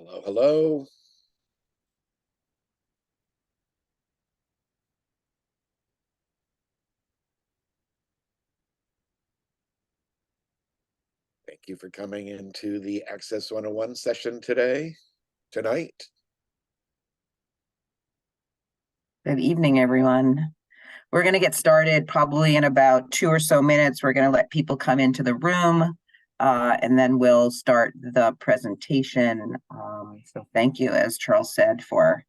Hello, hello. Thank you for coming into the Access 101 session tonight. Good evening, everyone. We're going to get started probably in about 2 or so minutes. We're going to let people come into the room, and then we'll start the presentation. So thank you, as Charles said, for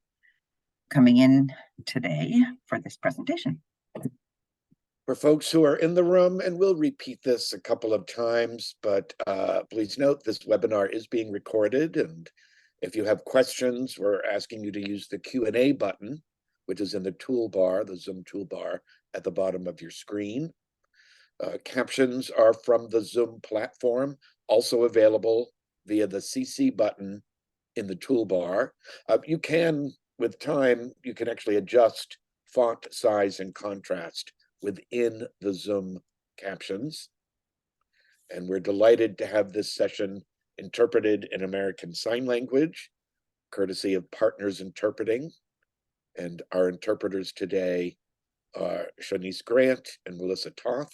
coming in today for this presentation. For folks who are in the room, and we'll repeat this a couple of times, but please note this webinar is being recorded, and if you have questions, we're asking you to use the Q&A button, which is in the toolbar, the Zoom toolbar at the bottom of your screen. Captions are from the Zoom platform, also available via the CC button in the toolbar. You can, with time, you can actually adjust font size and contrast within the Zoom captions. And we're delighted to have this session interpreted in American Sign Language, courtesy of Partners Interpreting. And our interpreters today are Shanice Grant and Melissa Toth.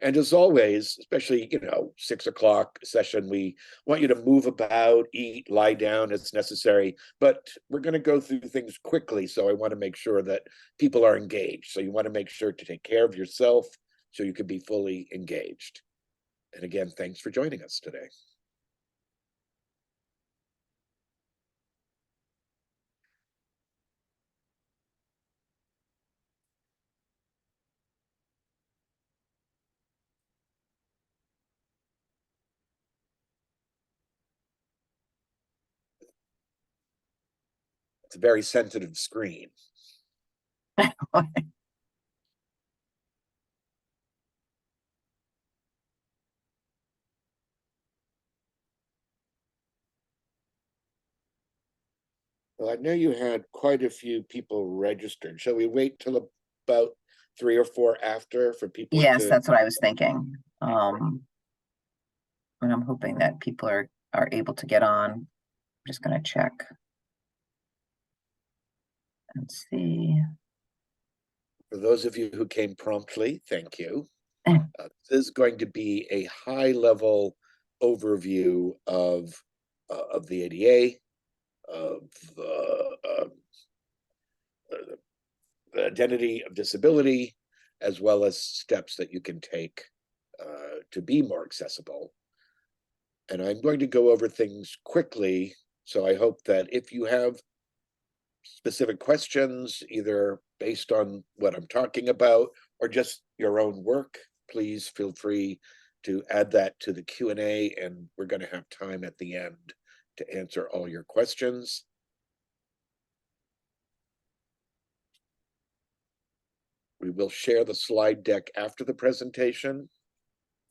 And as always, especially, 6 o'clock session, we want you to move about, eat, lie down as necessary, but we're going to go through things quickly. So I want to make sure that people are engaged. So you want to make sure to take care of yourself so you can be fully engaged. And again, thanks for joining us today. It's a very sensitive screen. Well, I know you had quite a few people registered. Shall we wait till about 3 or 4 after for people Yes, to... that's what I was thinking. And I'm hoping that people are able to get on. I'm just going to check and see. For those of you who came promptly, thank you. This is going to be a high-level overview of the ADA, of the identity of disability, as well as steps that you can take to be more accessible. And I'm going to go over things quickly, so I hope that if you have specific questions, either based on what I'm talking about or just your own work, please feel free to add that to the Q&A, and we're going to have time at the end to answer all your questions. We will share the slide deck after the presentation,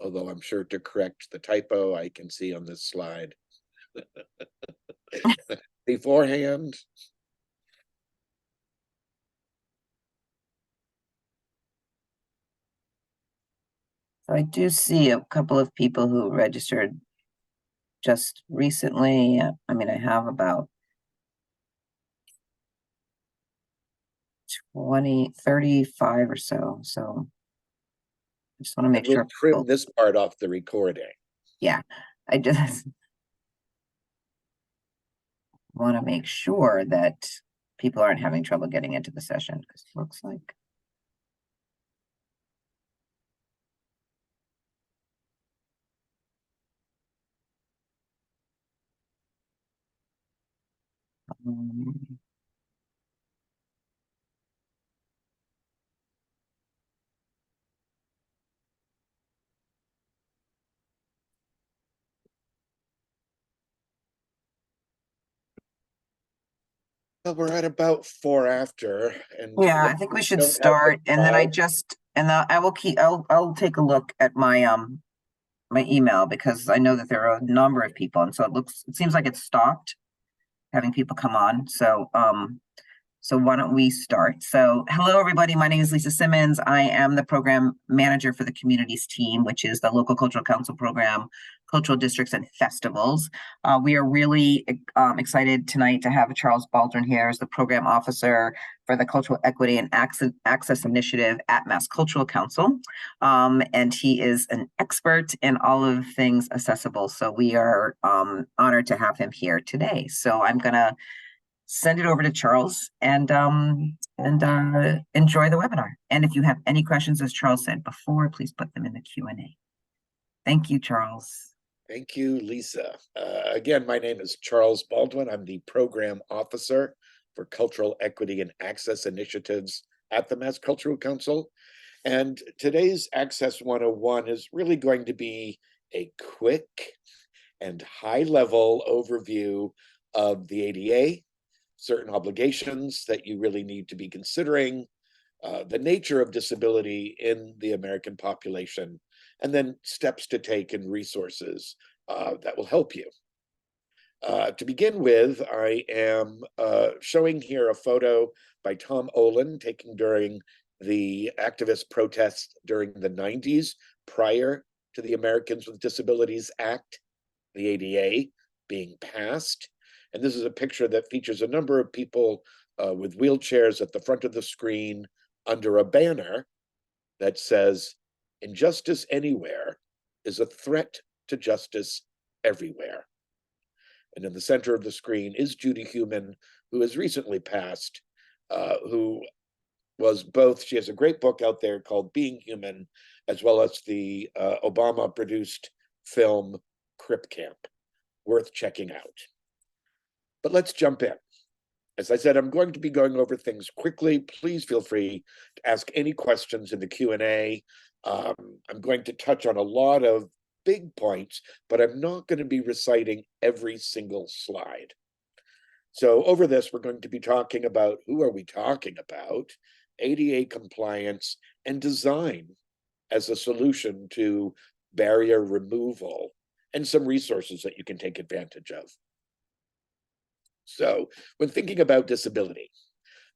although I'm sure to correct the typo I can see on this slide beforehand. So I do see a couple of people who registered just recently. I mean, I have about 35 or so. So I just want to make We'll sure. trim this part off the recording. Yeah, I just want to make sure that people aren't having trouble getting into the session, because it looks like. Well, we're at about 4 after, and Yeah, I think we should start, and then I'll take a look at my my email, because I know that there are a number of people, and so it seems like it's stopped having people come on. So So why don't we start? So hello, everybody. My name is Lisa Simmons. I am the program manager for the communities team, which is the local cultural council program, cultural districts and festivals. We are really excited tonight to have Charles Baldwin here as the program officer for the Cultural Equity and Access Initiative at Mass Cultural Council. And he is an expert in all of things accessible. So we are honored to have him here today. So I'm going to send it over to Charles and enjoy the webinar. And if you have any questions, as Charles said before, please put them in the Q&A. Thank you, Charles. Thank you, Lisa. Again, my name is Charles Baldwin. I'm the program officer for Cultural Equity and Access Initiatives at the Mass Cultural Council. And today's Access 101 is really going to be a quick and high-level overview of the ADA, certain obligations that you really need to be considering, the nature of disability in the American population, and then steps to take and resources that will help you. To begin with, I am showing here a photo by Tom Olin taken during the activist protests during the 90s, prior to the Americans with Disabilities Act, the ADA, being passed. And this is a picture that features a number of people with wheelchairs at the front of the screen under a banner that says, "Injustice anywhere is a threat to justice everywhere." And in the center of the screen is Judy Heumann, who has recently passed, who was both, she has a great book out there called Being Human, as well as the Obama-produced film Crip Camp, worth checking out. But let's jump in. As I said, I'm going to be going over things quickly. Please feel free to ask any questions in the Q&A. I'm going to touch on a lot of big points, but I'm not going to be reciting every single slide. So over this, we're going to be talking about, who are we talking about? ADA compliance and design as a solution to barrier removal and some resources that you can take advantage of. So when thinking about disability,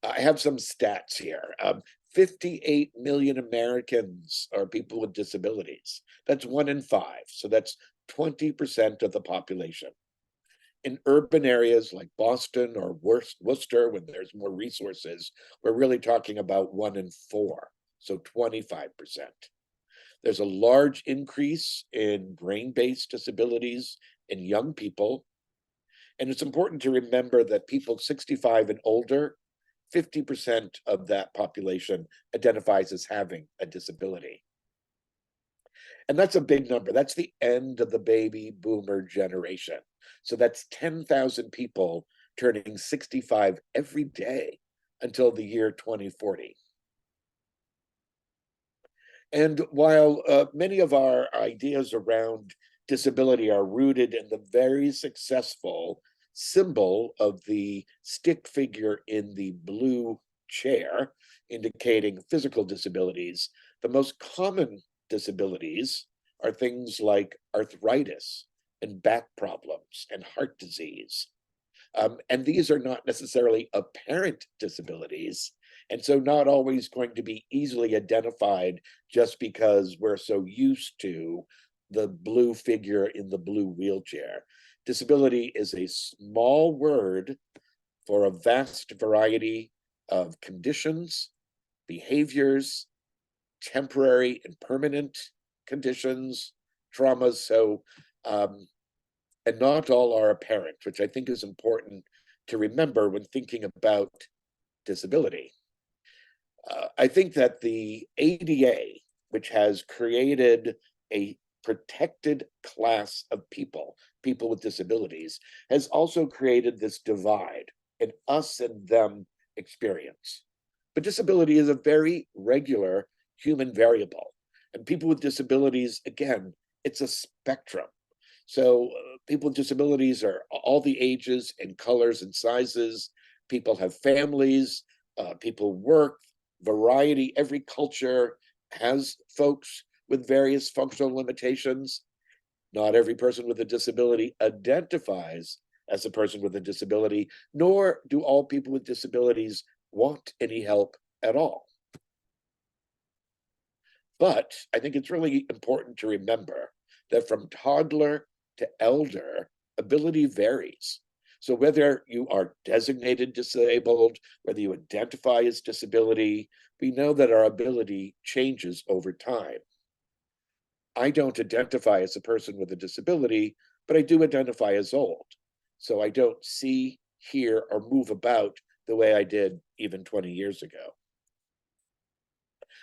I have some stats here. 58 million Americans are people with disabilities. That's 1 in 5. So that's 20% of the population. In urban areas like Boston or Worcester, when there's more resources, we're really talking about 1 in 4, so 25%. There's a large increase in brain-based disabilities in young people. And it's important to remember that people 65 and older, 50% of that population identifies as having a disability. And that's a big number. That's the end of the baby boomer generation. So that's 10,000 people turning 65 every day until the year 2040. And while many of our ideas around disability are rooted in the very successful symbol of the stick figure in the blue chair, indicating physical disabilities, the most common disabilities are things like arthritis and back problems and heart disease. And these are not necessarily apparent disabilities, and so not always going to be easily identified just because we're so used to the blue figure in the blue wheelchair. Disability is a small word for a vast variety of conditions, behaviors, temporary and permanent conditions, traumas. So, and not all are apparent, which I think is important to remember when thinking about disability. I think that the ADA, which has created a protected class of people, people with disabilities, has also created this divide, an us and them experience. But disability is a very regular human variable. And people with disabilities, again, it's a spectrum. So people with disabilities are all the ages and colors and sizes. People have families, people work, variety. Every culture has folks with various functional limitations. Not every person with a disability identifies as a person with a disability, nor do all people with disabilities want any help at all. But I think it's really important to remember that from toddler to elder, ability varies. So whether you are designated disabled, whether you identify as disability, we know that our ability changes over time. I don't identify as a person with a disability, but I do identify as old. So I don't see, hear, or move about the way I did even 20 years ago.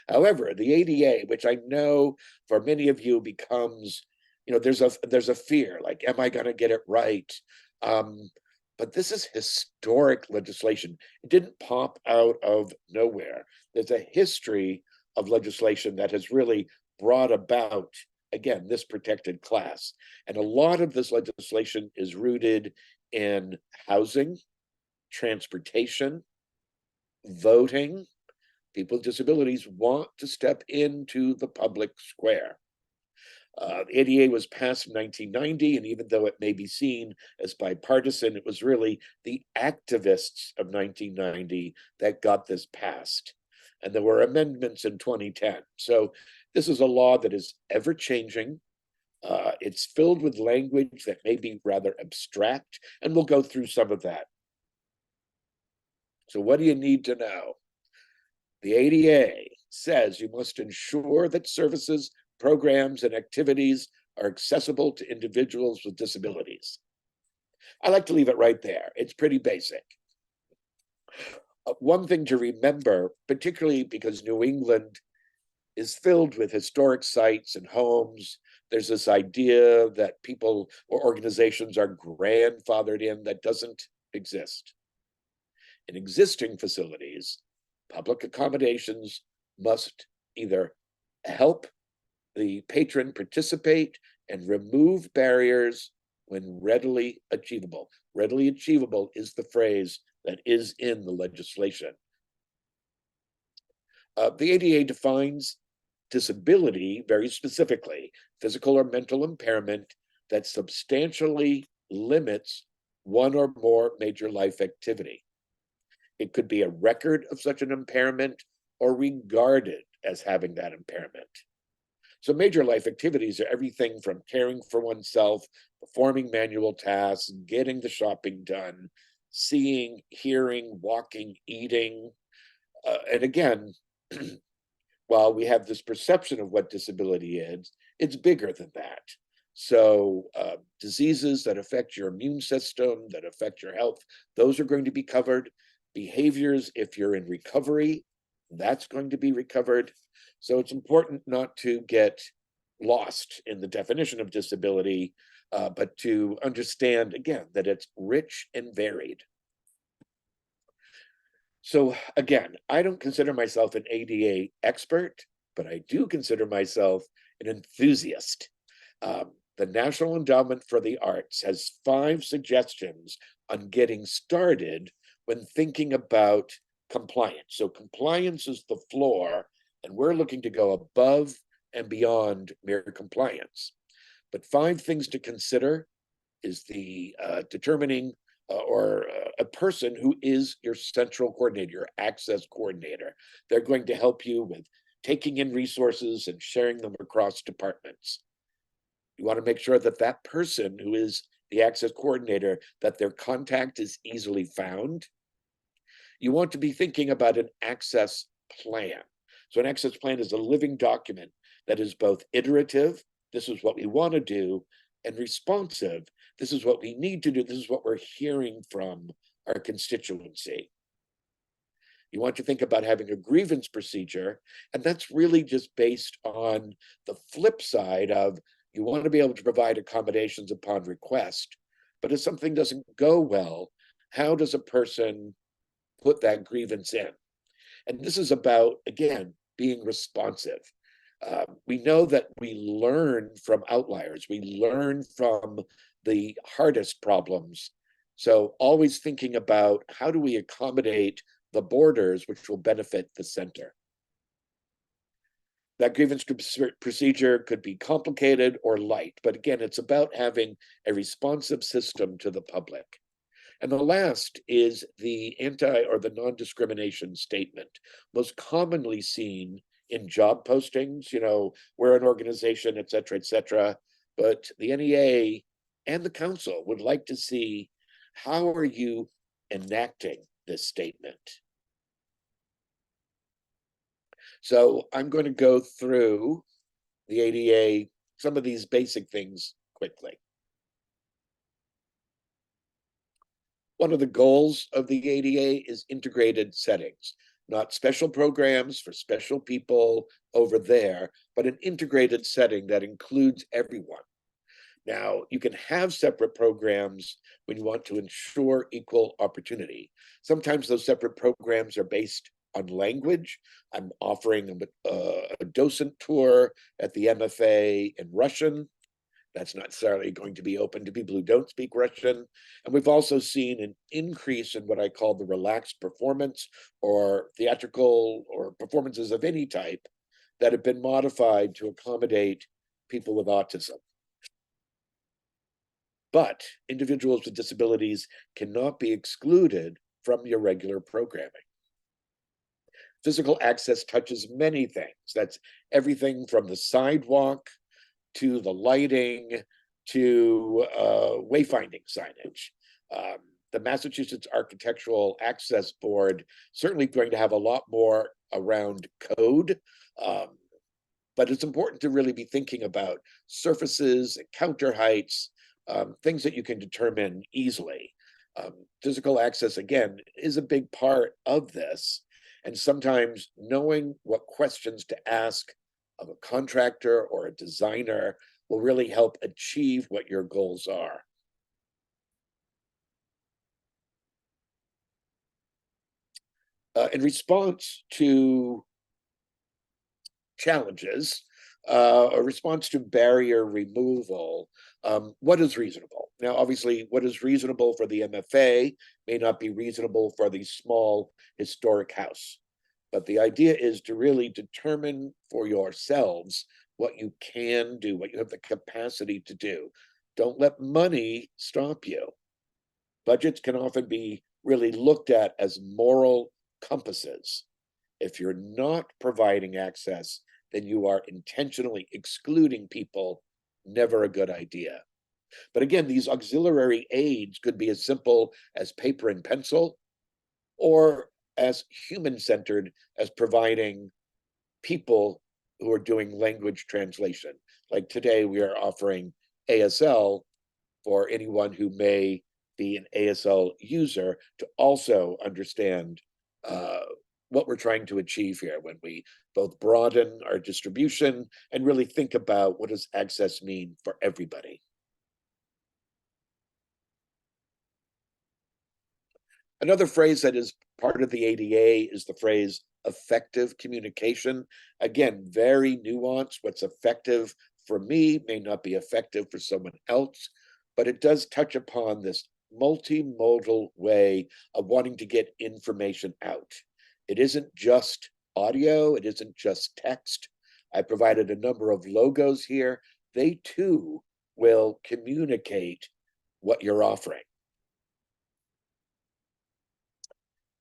However, the ADA, which I know for many of you becomes, there's a fear, like, am I going to get it right? But this is historic legislation. It didn't pop out of nowhere. There's a history of legislation that has really brought about, again, this protected class. And a lot of this legislation is rooted in housing, transportation, voting. People with disabilities want to step into the public square. The ADA was passed in 1990, and even though it may be seen as bipartisan, it was really the activists of 1990 that got this passed. And there were amendments in 2010. So this is a law that is ever changing. It's filled with language that may be rather abstract, and we'll go through some of that. So what do you need to know? The ADA says you must ensure that services, programs, and activities are accessible to individuals with disabilities. I like to leave it right there. It's pretty basic. One thing to remember, particularly because New England is filled with historic sites and homes, there's this idea that people or organizations are grandfathered in. That doesn't exist. In existing facilities, public accommodations must either help the patron participate and remove barriers when readily achievable. Readily achievable is the phrase that is in the legislation. The ADA defines disability very specifically, physical or mental impairment that substantially limits one or more major life activity. It could be a record of such an impairment or regarded as having that impairment. So major life activities are everything from caring for oneself, performing manual tasks, getting the shopping done, seeing, hearing, walking, eating. And again, while we have this perception of what disability is, it's bigger than that. So diseases that affect your immune system, that affect your health, those are going to be covered. Behaviors, if you're in recovery, that's going to be recovered. So it's important not to get lost in the definition of disability, but to understand, again, that it's rich and varied. So again, I don't consider myself an ADA expert, but I do consider myself an enthusiast. The National Endowment for the Arts has 5 suggestions on getting started when thinking about compliance. So compliance is the floor, and we're looking to go above and beyond mere compliance. But 5 things to consider is the determining or a person who is your central coordinator, your access coordinator. They're going to help you with taking in resources and sharing them across departments. You want to make sure that that person who is the access coordinator, that their contact is easily found. You want to be thinking about an access plan. So an access plan is a living document that is both iterative, this is what we want to do, and responsive, this is what we need to do, this is what we're hearing from our constituency. You want to think about having a grievance procedure, and that's really just based on the flip side of you want to be able to provide accommodations upon request, but if something doesn't go well, how does a person put that grievance in? And this is about, again, being responsive. We know that we learn from outliers. We learn from the hardest problems. So always thinking about how do we accommodate the borders which will benefit the center. That grievance procedure could be complicated or light, but again, it's about having a responsive system to the public. And the last is the anti or the non-discrimination statement, most commonly seen in job postings, we're an organization, et cetera, et cetera. But the NEA and the council would like to see, how are you enacting this statement? So I'm going to go through the ADA, some of these basic things quickly. One of the goals of the ADA is integrated settings, not special programs for special people over there, but an integrated setting that includes everyone. Now, you can have separate programs when you want to ensure equal opportunity. Sometimes those separate programs are based on language. I'm offering a docent tour at the MFA in Russian. That's not necessarily going to be open to people who don't speak Russian. And we've also seen an increase in what I call the relaxed performance or theatrical or performances of any type that have been modified to accommodate people with autism. But individuals with disabilities cannot be excluded from your regular programming. Physical access touches many things. That's everything from the sidewalk to the lighting to wayfinding signage. The Massachusetts Architectural Access Board certainly going to have a lot more around code, but it's important to really be thinking about surfaces and counter heights, things that you can determine easily. Physical access, again, is a big part of this. And sometimes knowing what questions to ask of a contractor or a designer will really help achieve what your goals are. In response to challenges, a response to barrier removal, what is reasonable? Now, obviously, what is reasonable for the MFA may not be reasonable for the small historic house. But the idea is to really determine for yourselves what you can do, what you have the capacity to do. Don't let money stop you. Budgets can often be really looked at as moral compasses. If you're not providing access, then you are intentionally excluding people. Never a good idea. But again, these auxiliary aids could be as simple as paper and pencil, or as human-centered as providing people who are doing language translation. Like today, we are offering ASL for anyone who may be an ASL user to also understand what we're trying to achieve here when we both broaden our distribution and really think about what does access mean for everybody. Another phrase that is part of the ADA is the phrase effective communication. Again, very nuanced. What's effective for me may not be effective for someone else, but it does touch upon this multimodal way of wanting to get information out. It isn't just audio, it isn't just text. I provided a number of logos here. They too will communicate what you're offering.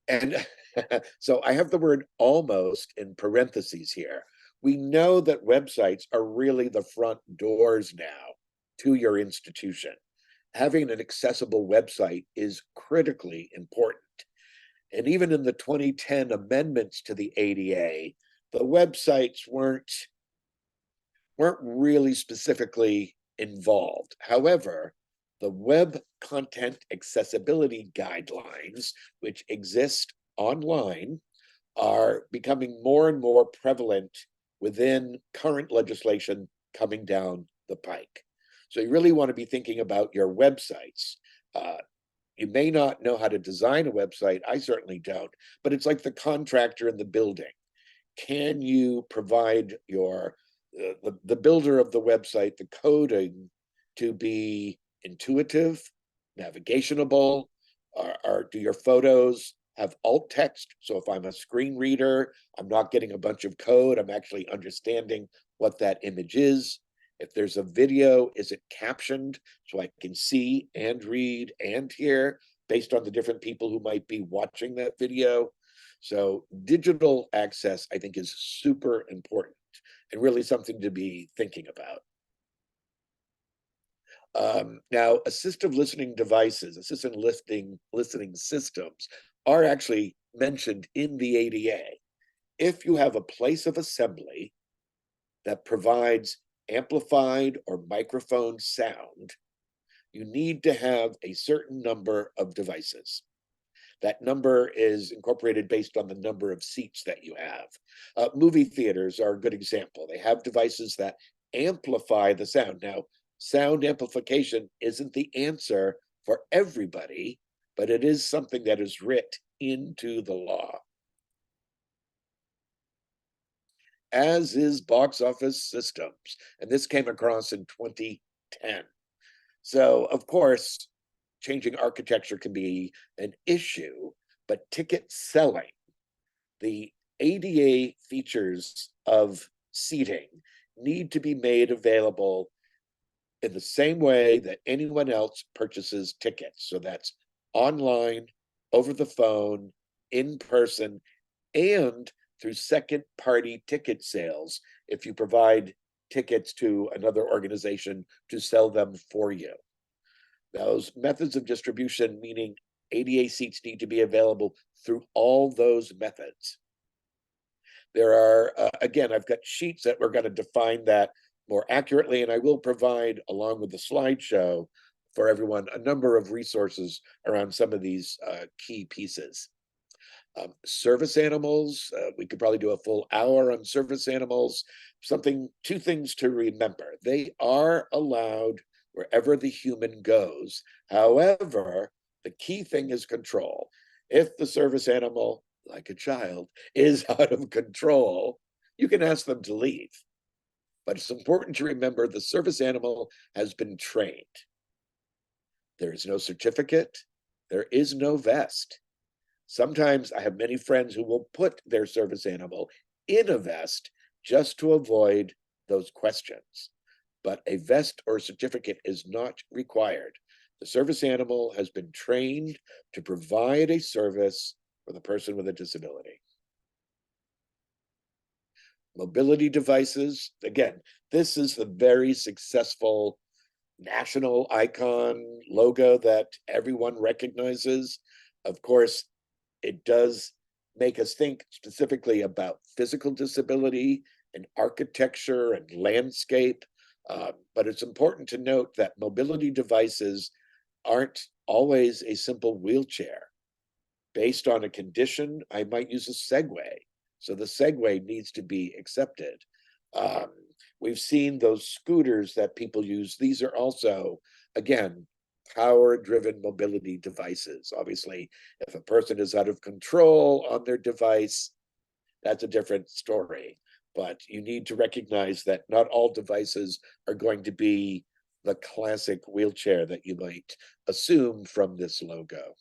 And so I have the word almost in parentheses here. We know that websites are really the front doors now to your institution. Having an accessible website is critically important. And even in the 2010 amendments to the ADA, the websites weren't really specifically involved. However, the Web Content Accessibility Guidelines, which exist online, are becoming more and more prevalent within current legislation coming down the pike. So you really want to be thinking about your websites. You may not know how to design a website. I certainly don't, but it's like the contractor in the building. Can you provide the builder of the website, the coding to be intuitive, navigationable, or do your photos have alt text? So if I'm a screen reader, I'm not getting a bunch of code, I'm actually understanding what that image is. If there's a video, is it captioned so I can see and read and hear based on the different people who might be watching that video. So digital access, I think, is super important and really something to be thinking about. Now, assistive listening devices, assistive listening systems are actually mentioned in the ADA. If you have a place of assembly that provides amplified or microphone sound, you need to have a certain number of devices. That number is incorporated based on the number of seats that you have. Movie theaters are a good example. They have devices that amplify the sound. Now, sound amplification isn't the answer for everybody, but it is something that is writ into the law. As is box office systems. And this came across in 2010. So, of course, changing architecture can be an issue, but ticket selling, the ADA features of seating need to be made available in the same way that anyone else purchases tickets. So that's online, over the phone, in person, and through second party ticket sales if you provide tickets to another organization to sell them for you. Those methods of distribution, meaning ADA seats, need to be available through all those methods. There are, again, I've got sheets that we're going to define that more accurately, and I will provide, along with the slideshow, for everyone, a number of resources around some of these key pieces. Service animals, we could probably do a full hour on service animals. Two things to remember. They are allowed wherever the human goes. However, the key thing is control. If the service animal, like a child, is out of control, you can ask them to leave. But it's important to remember the service animal has been trained. There is no certificate. There is no vest. Sometimes I have many friends who will put their service animal in a vest just to avoid those questions. But a vest or certificate is not required. The service animal has been trained to provide a service for the person with a disability. Mobility devices, again, this is the very successful national icon logo that everyone recognizes. Of course, it does make us think specifically about physical disability and architecture and landscape. But it's important to note that mobility devices aren't always a simple wheelchair. Based on a condition, I might use a Segway. So the Segway needs to be accepted. We've seen those scooters that people use. These are also, again, power-driven mobility devices. Obviously, if a person is out of control on their device, that's a different story. But you need to recognize that not all devices are going to be the classic wheelchair that you might assume from this logo.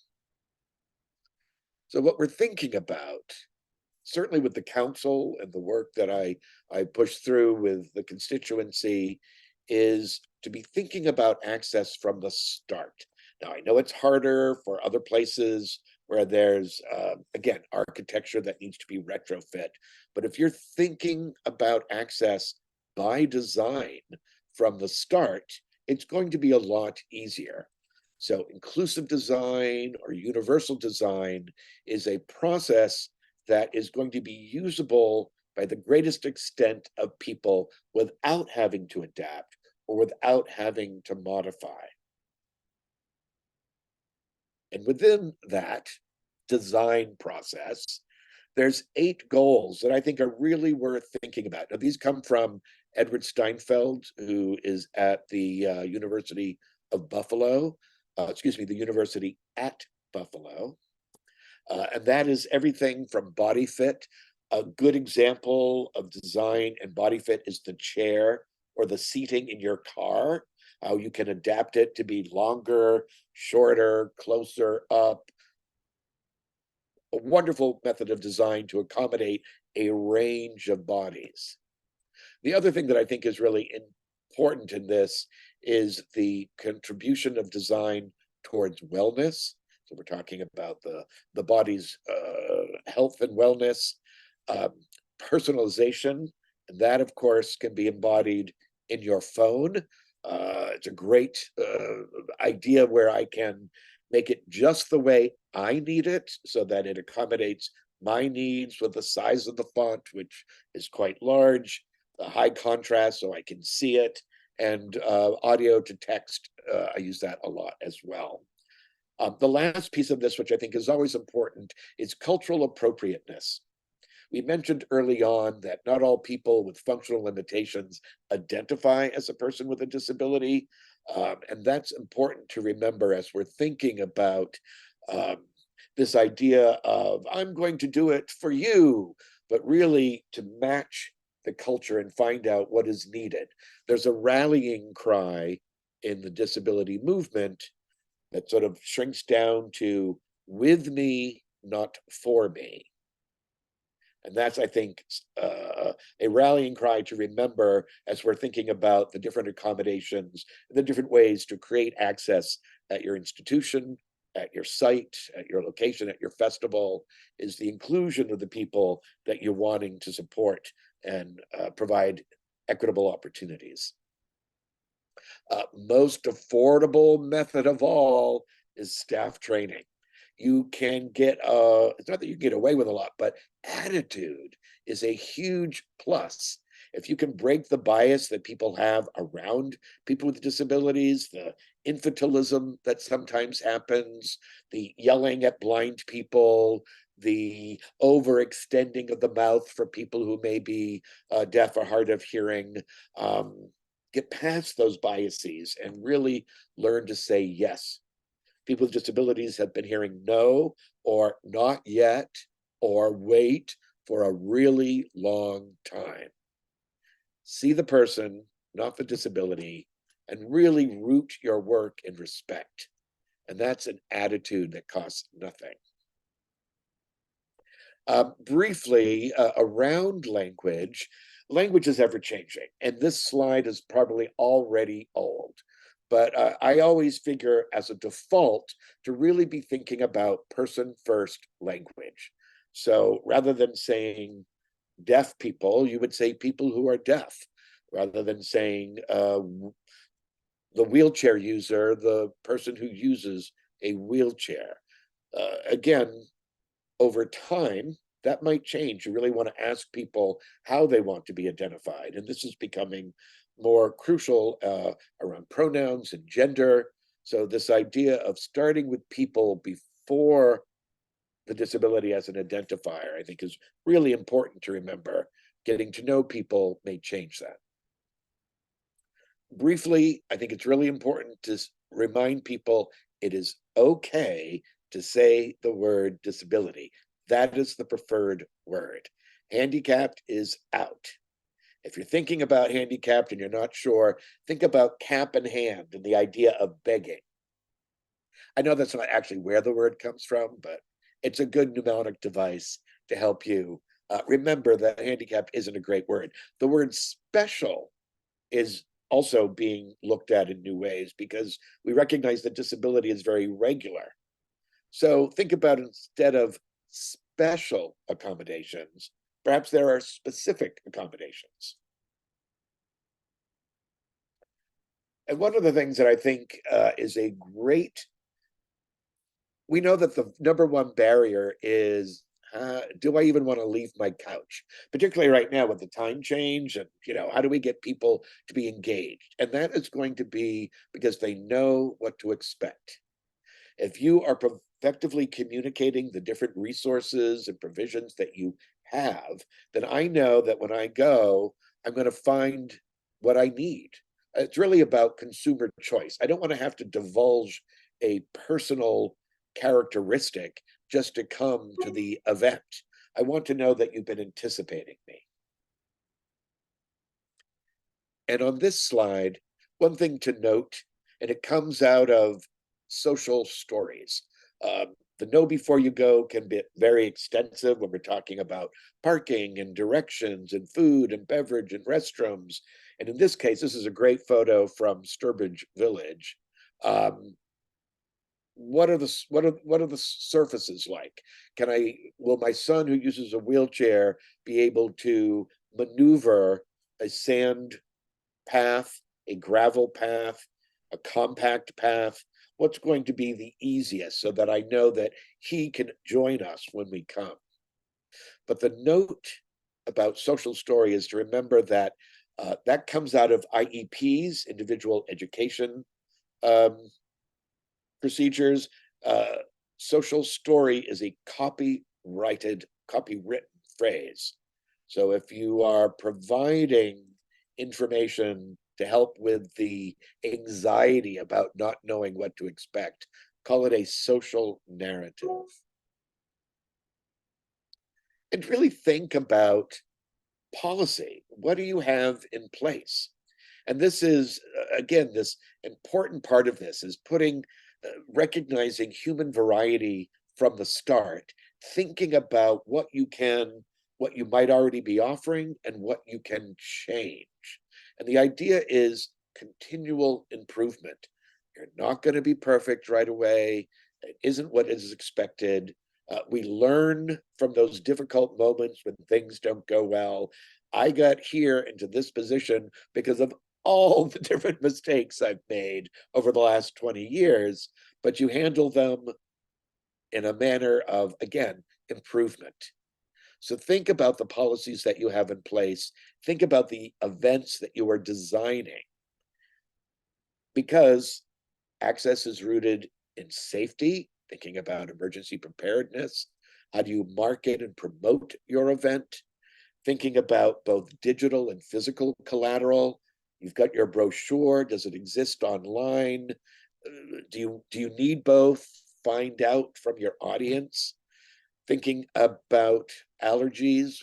So what we're thinking about, certainly with the council and the work that I pushed through with the constituency, is to be thinking about access from the start. Now, I know it's harder for other places where there's, again, architecture that needs to be retrofit. But if you're thinking about access by design from the start, it's going to be a lot easier. So inclusive design or universal design is a process that is going to be usable by the greatest extent of people without having to adapt or without having to modify. And within that design process, there's 8 goals that I think are really worth thinking about. Now, these come from Edward Steinfeld, who is at the University of Buffalo, the University at Buffalo. And that is everything from body fit. A good example of design and body fit is the chair or the seating in your car, how you can adapt it to be longer, shorter, closer up. A wonderful method of design to accommodate a range of bodies. The other thing that I think is really important in this is the contribution of design towards wellness. So we're talking about the body's health and wellness, um, personalization, and that, of course, can be embodied in your phone. It's a great idea where I can make it just the way I need it so that it accommodates my needs with the size of the font, which is quite large, the high contrast so I can see it, and audio to text. I use that a lot as well. The last piece of this, which I think is always important, is cultural appropriateness. We mentioned early on that not all people with functional limitations identify as a person with a disability. And that's important to remember as we're thinking about um, this idea of, I'm going to do it for you, but really to match the culture and find out what is needed. There's a rallying cry in the disability movement that sort of shrinks down to with me, not for me. And that's, I think, a rallying cry to remember as we're thinking about the different accommodations, the different ways to create access at your institution, at your site, at your location, at your festival, is the inclusion of the people that you're wanting to support and provide equitable opportunities. Most affordable method of all is staff training. You can get, it's not that you get away with a lot, but attitude is a huge plus. If you can break the bias that people have around people with disabilities, the infantilism that sometimes happens, the yelling at blind people, the overextending of the mouth for people who may be deaf or hard of hearing, get past those biases and really learn to say yes. People with disabilities have been hearing no or not yet or wait for a really long time. See the person, not the disability, and really root your work in respect. And that's an attitude that costs nothing. Briefly, around language, language is ever changing, and this slide is probably already old. But I always figure as a default to really be thinking about person first language. So rather than saying deaf people, you would say people who are deaf, rather than saying the wheelchair user, the person who uses a wheelchair. Again, over time, that might change. You really want to ask people how they want to be identified. And this is becoming more crucial around pronouns and gender. So this idea of starting with people before the disability as an identifier, I think is really important to remember. Getting to know people may change that. Briefly, I think it's really important to remind people it is okay to say the word disability. That is the preferred word. Handicapped is out. If you're thinking about handicapped and you're not sure, think about cap in hand and the idea of begging. I know that's not actually where the word comes from, but it's a good mnemonic device to help you remember that handicap isn't a great word. The word special is also being looked at in new ways because we recognize that disability is very regular. So think about instead of special accommodations, perhaps there are specific accommodations. And one of the things that I think is a great, we know that the number one barrier is do I even want to leave my couch? Particularly right now with the time change and, how do we get people to be engaged? And that is going to be because they know what to expect. If you are effectively communicating the different resources and provisions that you have, then I know that when I go, I'm going to find what I need. It's really about consumer choice. I don't want to have to divulge a personal characteristic just to come to the event. I want to know that you've been anticipating me. And on this slide, one thing to note, and it comes out of social stories. The know before you go can be very extensive when we're talking about parking and directions and food and beverage and restrooms. And in this case, this is a great photo from Sturbridge Village. what are the surfaces like? Will my son who uses a wheelchair be able to maneuver a sand path, a gravel path, a compact path? What's going to be the easiest so that I know that he can join us when we come? But the note about social story is to remember that that comes out of IEPs, individual education um, procedures. Social story is a copywritten phrase. So if you are providing information to help with the anxiety about not knowing what to expect, call it a social narrative. And really think about policy. What do you have in place? And this is, again, this important part of this is recognizing human variety from the start, thinking about what you might already be offering and what you can change. And the idea is continual improvement. You're not going to be perfect right away. It isn't what is expected. We learn from those difficult moments when things don't go well. I got here into this position because of all the different mistakes I've made over the last 20 years, but you handle them in a manner of, again, improvement. So think about the policies that you have in place. Think about the events that you are designing, because access is rooted in safety, thinking about emergency preparedness. How do you market and promote your event? Thinking about both digital and physical collateral. You've got your brochure. Does it exist online? Do you need both? Find out from your audience. Thinking about allergies.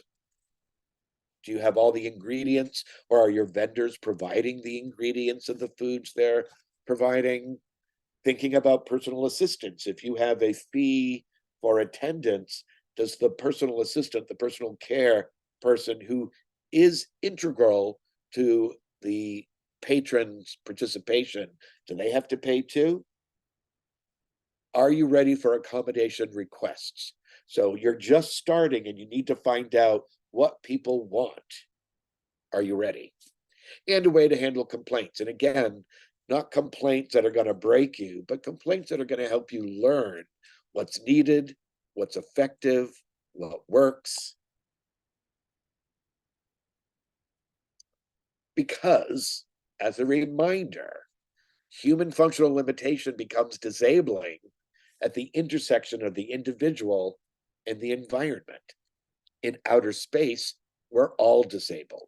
Do you have all the ingredients, or are your vendors providing the ingredients of the foods they're providing? Thinking about personal assistance. If you have a fee for attendance, does the personal assistant, the personal care person who is integral to the patron's participation, do they have to pay too? Are you ready for accommodation requests? So you're just starting and you need to find out what people want. Are you ready? And a way to handle complaints. And again, not complaints that are going to break you, but complaints that are going to help you learn what's needed, what's effective, what works. Because, as a reminder, human functional limitation becomes disabling at the intersection of the individual and the environment. In outer space, we're all disabled.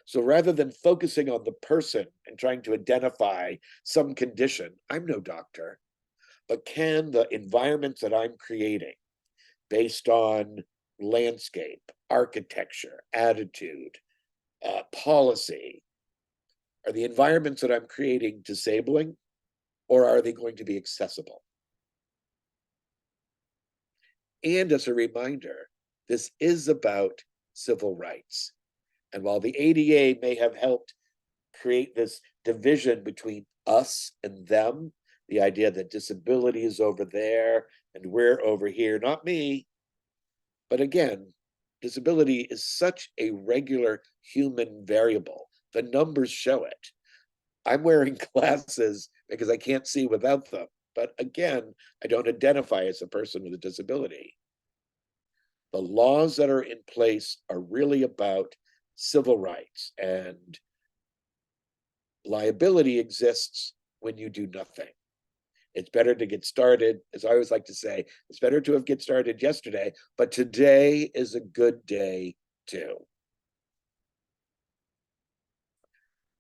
So rather than focusing on the person and trying to identify some condition, I'm no doctor, but can the environments that I'm creating based on landscape, architecture, attitude, policy, are the environments that I'm creating disabling, or are they going to be accessible? And as a reminder, this is about civil rights. And while the ADA may have helped create this division between us and them, the idea that disability is over there and we're over here, not me. But again, disability is such a regular human variable. The numbers show it. I'm wearing glasses because I can't see without them. But again, I don't identify as a person with a disability. The laws that are in place are really about civil rights, and liability exists when you do nothing. It's better to get started, as I always like to say, it's better to have get started yesterday, but today is a good day too.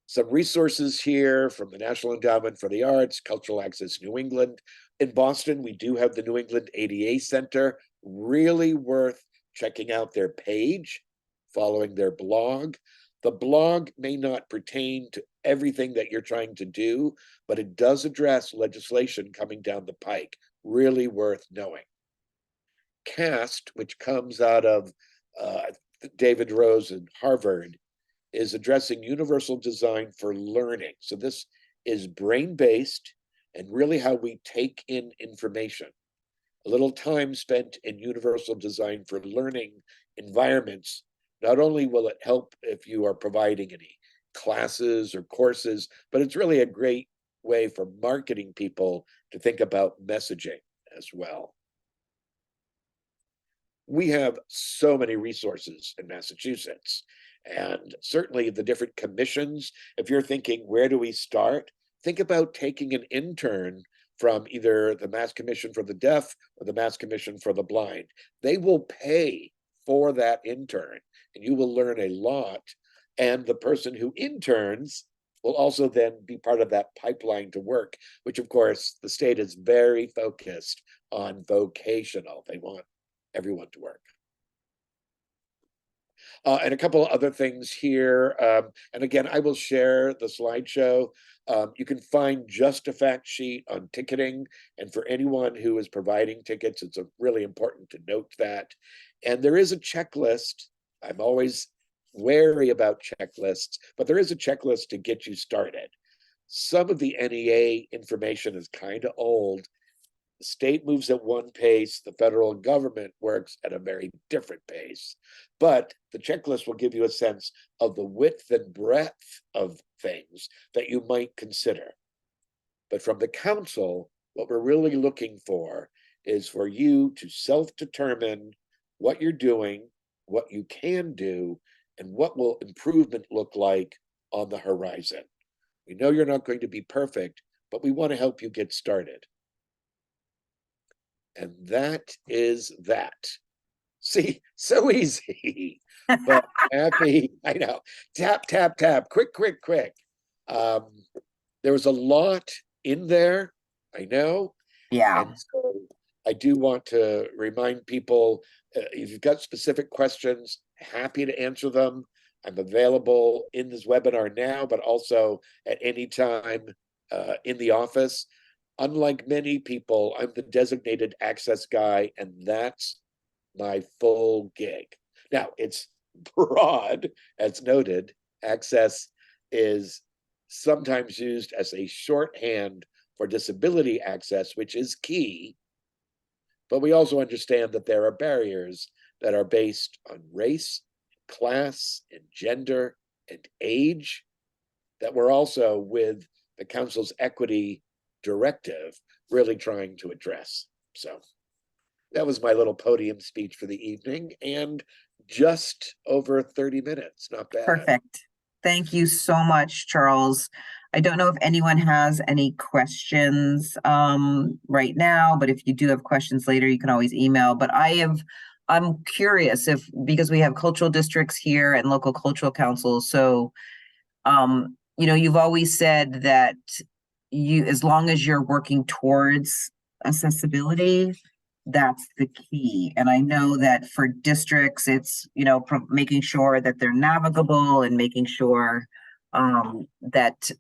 Some resources here from the National Endowment for the Arts, Cultural Access New England. In Boston, we do have the New England ADA Center. Really worth checking out their page, following their blog. The blog may not pertain to everything that you're trying to do, but it does address legislation coming down the pike. Really worth knowing. CAST, which comes out of David Rose and Harvard, is addressing universal design for learning. So this is brain-based, and really how we take in information. A little time spent in universal design for learning environments, not only will it help if you are providing any classes or courses, but it's really a great way for marketing people to think about messaging as well. We have so many resources in Massachusetts, and certainly the different commissions. If you're thinking, where do we start? Think about taking an intern from either the Mass Commission for the Deaf or the Mass Commission for the Blind. They will pay for that intern, and you will learn a lot. And the person who interns will also then be part of that pipeline to work, which of course the state is very focused on vocational. They want everyone to work. And a couple of other things here. And again, I will share the slideshow. You can find just a fact sheet on ticketing. And for anyone who is providing tickets, it's really important to note that. And there is a checklist. I'm always wary about checklists, but there is a checklist to get you started. Some of the NEA information is kind of old. The state moves at one pace, the federal government works at a very different pace. But the checklist will give you a sense of the width and breadth of things that you might consider. But from the council, what we're really looking for is for you to self-determine what you're doing, what you can do, and what will improvement look like on the horizon. We know you're not going to be perfect, but we want to help you get started. And that is that. See, so easy, but happy. I know. Tap, tap, tap. Quick, quick, quick. There was a lot in there. I know. Yeah. And so I do want to remind people, if you've got specific questions, happy to answer them. I'm available in this webinar now, but also at any time in the office. Unlike many people, I'm the designated access guy, and that's my full gig. Now, it's broad, as noted. Access is sometimes used as a shorthand for disability access, which is key. But we also understand that there are barriers that are based on race, class, and gender, and age that we're also, with the council's equity directive, really trying to address. So that was my little podium speech for the evening, and just over 30 minutes. Not bad. Perfect. Thank you so much, Charles. I don't know if anyone has any questions right now, but if you do have questions later, you can always email. But I'm curious if, because we have cultural districts here and local cultural councils, so you've always said that as long as you're working towards accessibility, that's the key. And I know that for districts, it's, making sure that they're navigable and making sure that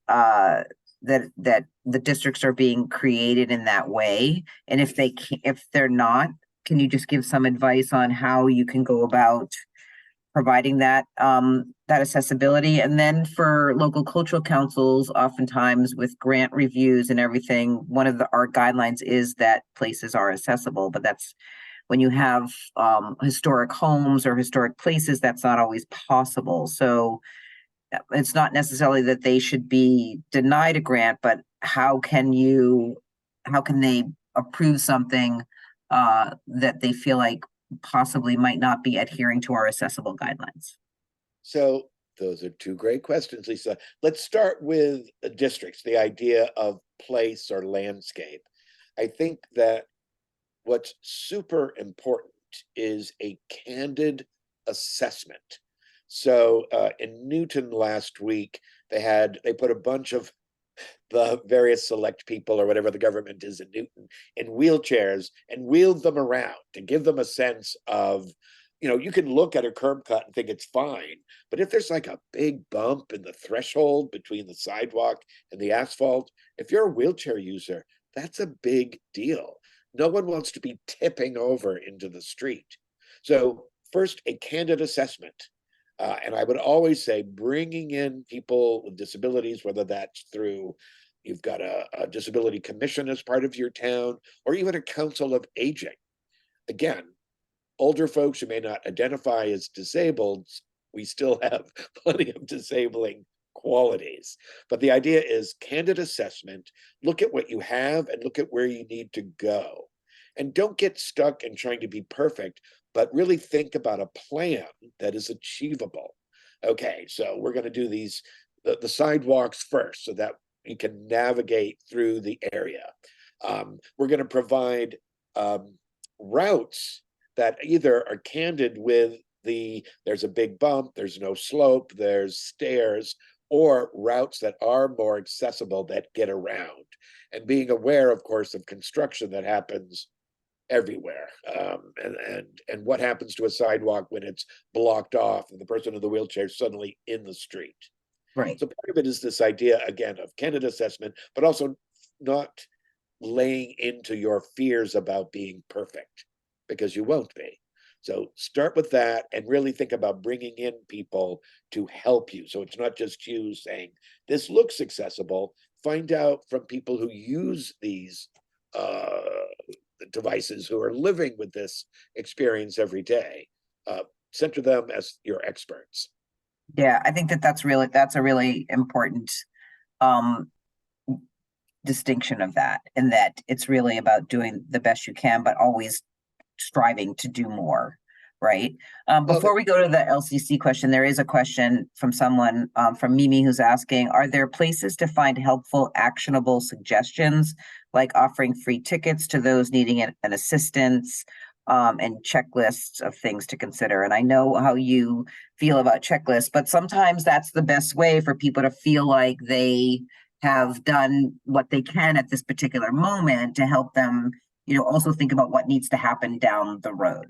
the districts are being created in that way. And if they're not, can you just give some advice on how you can go about providing that accessibility? And then for local cultural councils, oftentimes with grant reviews and everything, one of our guidelines is that places are accessible, but that's when you have historic homes or historic places, that's not always possible. So it's not necessarily that they should be denied a grant, but how can they approve something that they feel like possibly might not be adhering to our accessible guidelines? So those are two great questions, Lisa. Let's start with districts, the idea of place or landscape. I think that what's super important is a candid assessment. So in Newton last week, they put a bunch of the various select people or whatever the government is in Newton in wheelchairs and wheeled them around to give them a sense of, you can look at a curb cut and think it's fine, but if there's like a big bump in the threshold between the sidewalk and the asphalt, if you're a wheelchair user, that's a big deal. No one wants to be tipping over into the street. So first, a candid assessment. And I would always say bringing in people with disabilities, whether that's through, you've got a disability commission as part of your town, or even a council of aging. Again, older folks who may not identify as disabled, we still have plenty of disabling qualities. But the idea is candid assessment, look at what you have and look at where you need to go. And don't get stuck in trying to be perfect, but really think about a plan that is achievable. Okay, so we're going to do the sidewalks first so that you can navigate through the area. We're going to provide routes that either are candid with there's a big bump, there's no slope, there's stairs, or routes that are more accessible that get around. And being aware, of course, of construction that happens everywhere, and what happens to a sidewalk when it's blocked off and the person in the wheelchair is suddenly in the street. Right. So part of it is this idea, again, of candid assessment, but also not laying into your fears about being perfect, because you won't be. So start with that and really think about bringing in people to help you. So it's not just you saying, this looks accessible. Find out from people who use these devices, who are living with this experience every day. Center them as your experts. Yeah, I think that's a really important um distinction of that, and that it's really about doing the best you can, but always striving to do more, right? Well, Before we go to the LCC question, there is a question from someone, from Mimi, who's asking, are there places to find helpful, actionable suggestions, like offering free tickets to those needing an assistance, and checklists of things to consider? And I know how you feel about checklists, but sometimes that's the best way for people to feel like they have done what they can at this particular moment to help them, also think about what needs to happen down the road.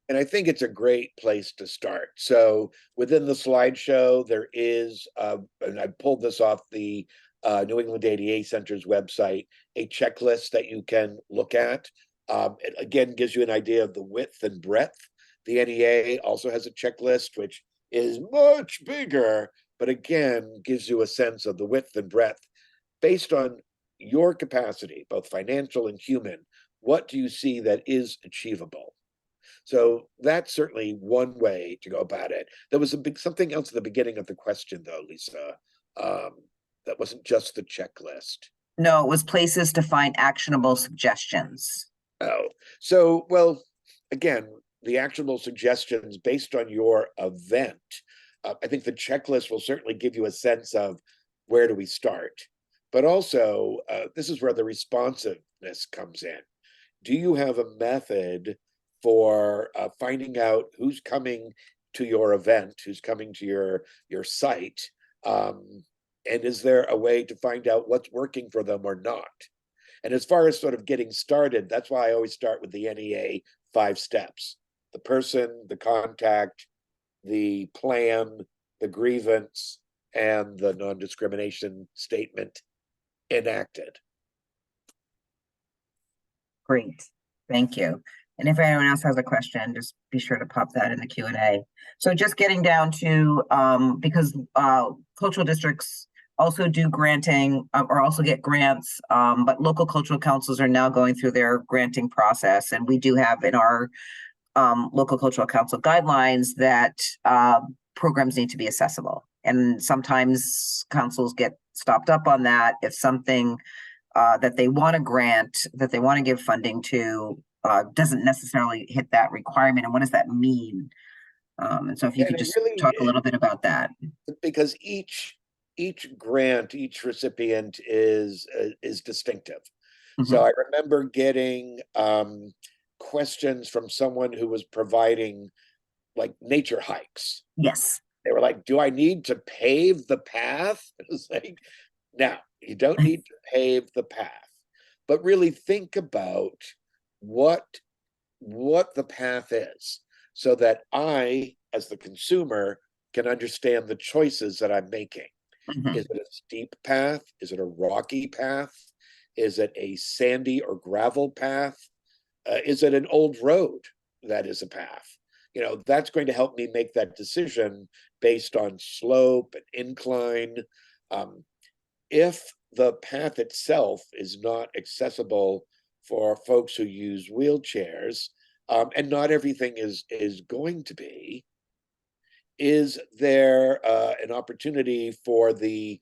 and I think it's a great place to start. So within the slideshow, there is, and I pulled this off the New England ADA Center's website, a checklist that you can look at. It again gives you an idea of the width and breadth. The NEA also has a checklist, which is much bigger, but again gives you a sense of the width and breadth based on your capacity, both financial and human. What do you see that is achievable? So that's certainly one way to go about it. There was something else at the beginning of the question, though, Lisa. That wasn't just the checklist. No, it was places to find actionable suggestions. Oh, so well, again, the actionable suggestions based on your event. I think the checklist will certainly give you a sense of where do we start, but also this is where the responsiveness comes in. Do you have a method for finding out who's coming to your event, who's coming to your site, and is there a way to find out what's working for them or not? And as far as sort of getting started, that's why I always start with the NEA 5 steps: the person, the contact, the plan, the grievance, and the non-discrimination statement enacted. Great, thank you. And if anyone else has a question, just be sure to pop that in the Q&A. So just getting down to, because cultural districts also do granting, or also get grants, but local cultural councils are now going through their granting process. And we do have in our local cultural council guidelines that programs need to be accessible. And sometimes councils get stopped up on that if something that they want to grant, that they want to give funding to, doesn't necessarily hit that requirement. And what does that mean? And so if you could just really, talk a little bit about that. because each grant, each recipient is distinctive. So I remember getting questions from someone who was providing like nature hikes. Yes. They were like, "Do I need to pave the path?" It was like, no, you don't need to pave the path, but really think about what the path is, so that I, as the consumer, can understand the choices that I'm making. Is it a steep path? Is it a rocky path? Is it a sandy or gravel path? Is it an old road that is a path? That's going to help me make that decision based on slope and incline. If the path itself is not accessible for folks who use wheelchairs, and not everything is going to be, is there an opportunity for the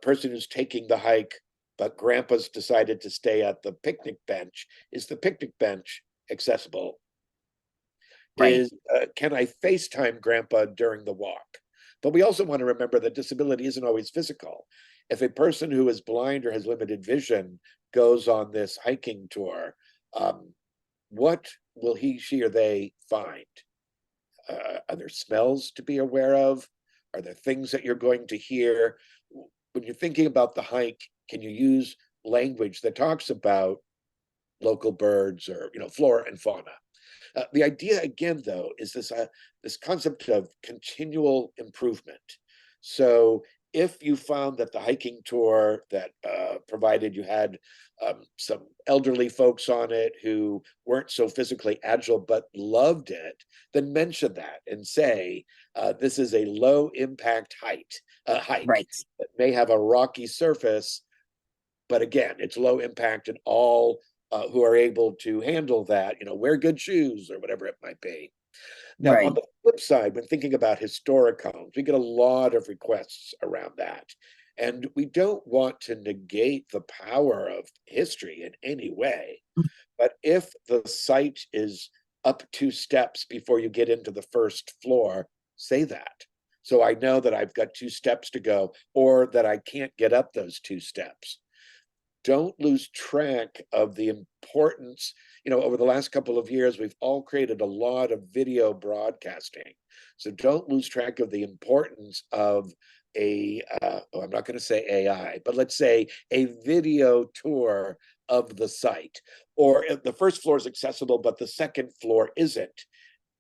person who's taking the hike, but grandpa's decided to stay at the picnic bench? Is the picnic bench accessible? Right, Can I FaceTime grandpa during the walk? But we also want to remember that disability isn't always physical. If a person who is blind or has limited vision goes on this hiking tour, what will he, she, or they find? Are there smells to be aware of? Are there things that you're going to hear? When you're thinking about the hike, can you use language that talks about local birds or flora and fauna? The idea again, though, is this concept of continual improvement. So if you found that the hiking tour that provided you had some elderly folks on it who weren't so physically agile but loved it, then mention that and say, this is a low impact hike right, that may have a rocky surface, but again, it's low impact, and all who are able to handle that, wear good shoes or whatever it might be. Now, on right, the flip side, when thinking about historic homes, we get a lot of requests around that. And we don't want to negate the power of history in any way. But if the site is up 2 steps before you get into the first floor, say that. So I know that I've got 2 steps to go, or that I can't get up those 2 steps. Don't lose track of the importance. Over the last couple of years, we've all created a lot of video broadcasting. So don't lose track of the importance of I'm not going to say AI, but let's say a video tour of the site. Or if the first floor is accessible, but the second floor isn't,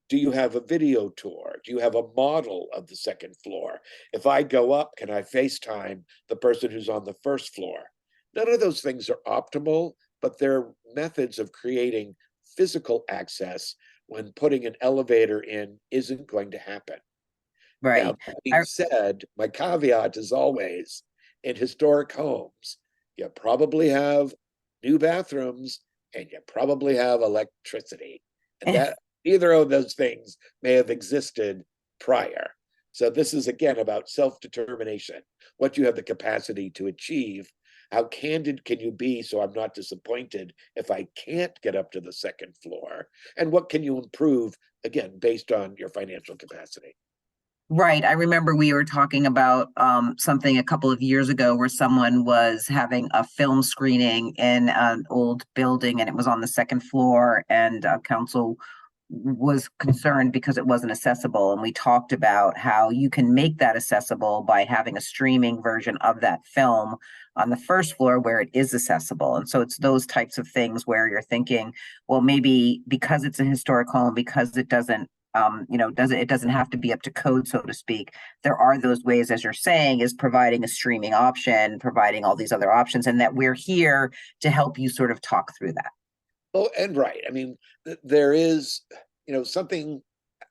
do you have a video tour? Do you have a model of the second floor? If I go up, can I FaceTime the person who's on the first floor? None of those things are optimal, but they're methods of creating physical access when putting an elevator in isn't going to happen. Now, right. that being I, said, my caveat is always, in historic homes, you probably have new bathrooms and you probably have electricity. And that either of those things may have existed prior. So this is again about self-determination, what you have the capacity to achieve. How candid can you be so I'm not disappointed if I can't get up to the second floor? And what can you improve, again, based on your financial capacity? Right. I remember we were talking about something a couple of years ago where someone was having a film screening in an old building and it was on the second floor, and council was concerned because it wasn't accessible. And we talked about how you can make that accessible by having a streaming version of that film on the first floor where it is accessible. And so it's those types of things where you're thinking, well, maybe because it's a historic home, because it doesn't it doesn't have to be up to code, so to speak. There are those ways, as you're saying, is providing a streaming option, providing all these other options, and that we're here to help you sort of talk through that. Oh, and right. I mean, there is, something,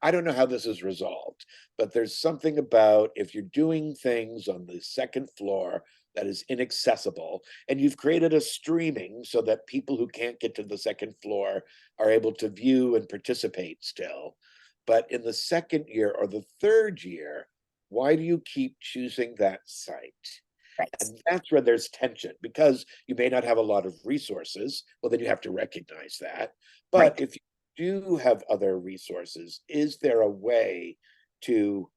I don't know how this is resolved, but there's something about if you're doing things on the second floor that is inaccessible, and you've created a streaming so that people who can't get to the second floor are able to view and participate still. But in the second year or the third year, why do you keep choosing that site? Right. And that's where there's tension, because you may not have a lot of resources. Well, then you have to recognize that. But Right. if you do have other resources, is there a way to,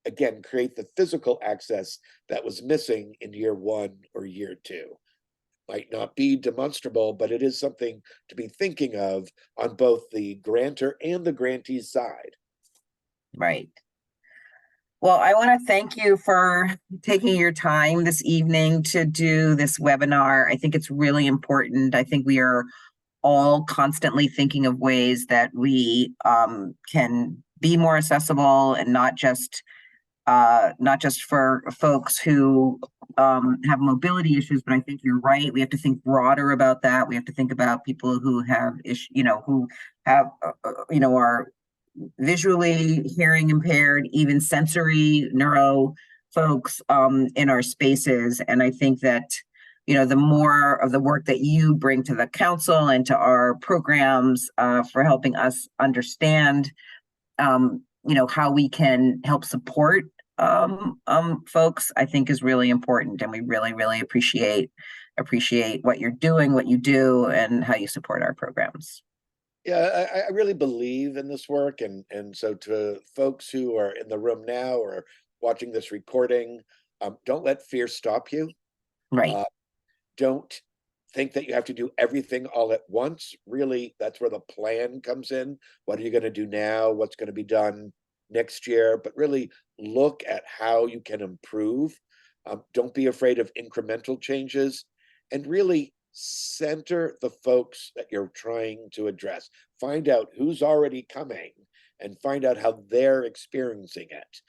again, create the physical access that was missing in year 1 or year 2? Might not be demonstrable, but it is something to be thinking of on both the grantor and the grantee's side. Right. Well, I want to thank you for taking your time this evening to do this webinar. I think it's really important. I think we are all constantly thinking of ways that we can be more accessible, and not just for folks who have mobility issues, but I think you're right. We have to think broader about that. We have to think about people who have who have are visually, hearing impaired, even sensory neuro folks in our spaces. And I think that the more of the work that you bring to the council and to our programs for helping us understand, how we can help support folks, I think is really important. And we really, really appreciate what you're doing, what you do, and how you support our programs. Yeah, I really believe in this work, and so to folks who are in the room now or watching this recording, don't let fear stop you. Right. Uh, don't think that you have to do everything all at once. Really, that's where the plan comes in. What are you going to do now? What's going to be done next year? But really look at how you can improve. Don't be afraid of incremental changes, and really center the folks that you're trying to address. Find out who's already coming and find out how they're experiencing it.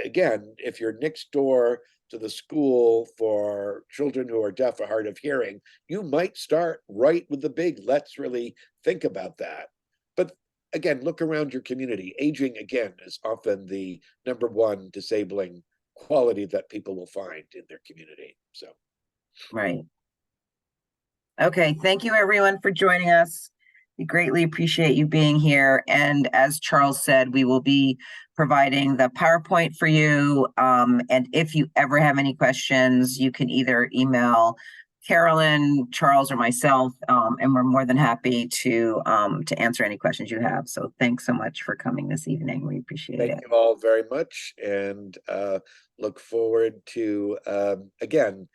Again, if you're next door to the school for children who are deaf or hard of hearing, you might start right with the big, let's really think about that. But again, look around your community. Aging, again, is often the number one disabling quality that people will find in their community. So, Right. Okay, thank you everyone for joining us. We greatly appreciate you being here. And as Charles said, we will be providing the PowerPoint for you. And if you ever have any questions, you can either email Carolyn, Charles, or myself, and we're more than happy to answer any questions you have. So thanks so much for coming this evening. We appreciate thank it. you all very much, and look forward to, again,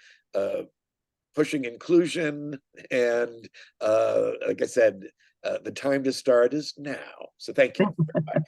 pushing inclusion. And like I said, the time to start is now. So thank you very much.